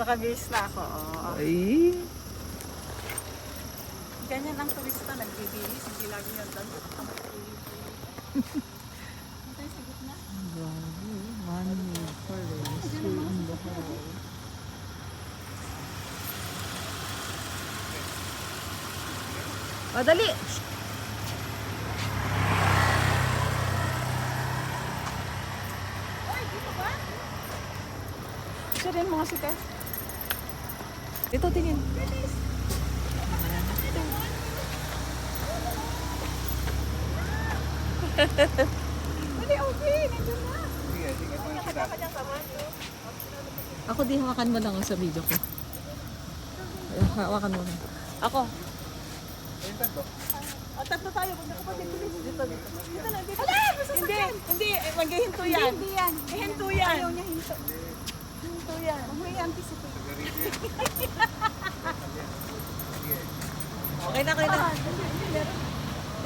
Nakabihis na ako. Oo. Ay. Ganyan ang turista, nagbibihis. Hindi lagi yan doon. Antay sa gitna. Man-made forest in Bohol. O, dali! Ay, dito ba? Siya rin mga sita. Ito, tingin. Hindi, okay. Nandun na. Ako di hawakan mo lang sa video ko. Hawakan mo lang. Ako. O, tatlo tayo. Magkakapatid. Dito. Dito na, dito. Hindi. Maghihinto yan. Hindi yan. Hihinto yan. Ayaw niya hinto. Hinto yan. Huwag mo i-anticipate. Okay na, okay na.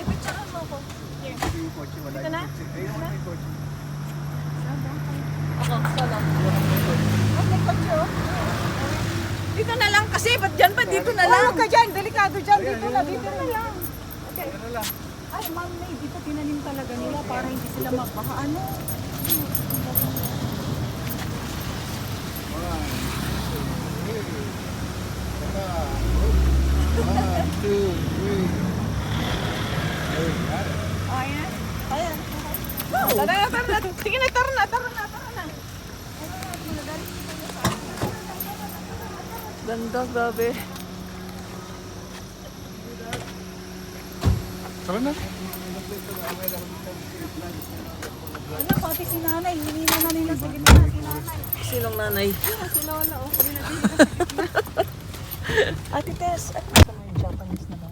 Ipicturean mo ako. Dito na? Ako, solo. Huwag may kotse, oh. Dito na lang kasi, ba't dyan pa? Dito na lang. Huwag ka dyan. Delikado dyan. Dito na lang. Okay. Ay, ma'am, may dito tinanim talaga nila para hindi sila magpahaano. Oh, ayan. Ayan. Tara. Sige na, tara na. Ganda, grabe. Tara na. Ano, pati si nanay. Hinina na nila sa gitna si nanay. Sinong nanay? Si Lola, oh. Hinina sa gitna. Ate Tess, at may Japanese na ba?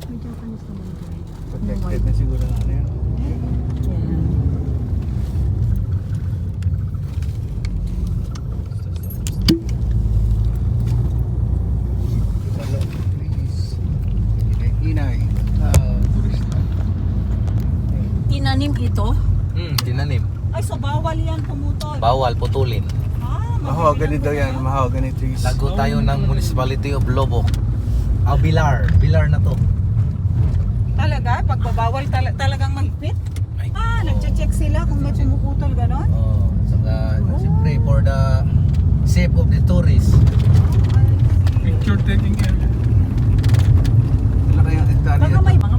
May Japanese naman dyan. Protected na siguro na ano yun. Hello, please. Inay, turista. Tinanim ito? Tinanim. Ay, so bawal yan pumutol. Bawal putulin. Mahogany daw yan, mahogany trees. Lago tayo ng Municipality of Loboc. Bilar na to. Talaga? Pagbabawal talagang mahigpit? Ay, Nagche-check sila kung may pumuputol, gano'n? Oh, saka siyempre for the safe of the tourists. Picture taking area. Wala kayang hektarya. Baka may mga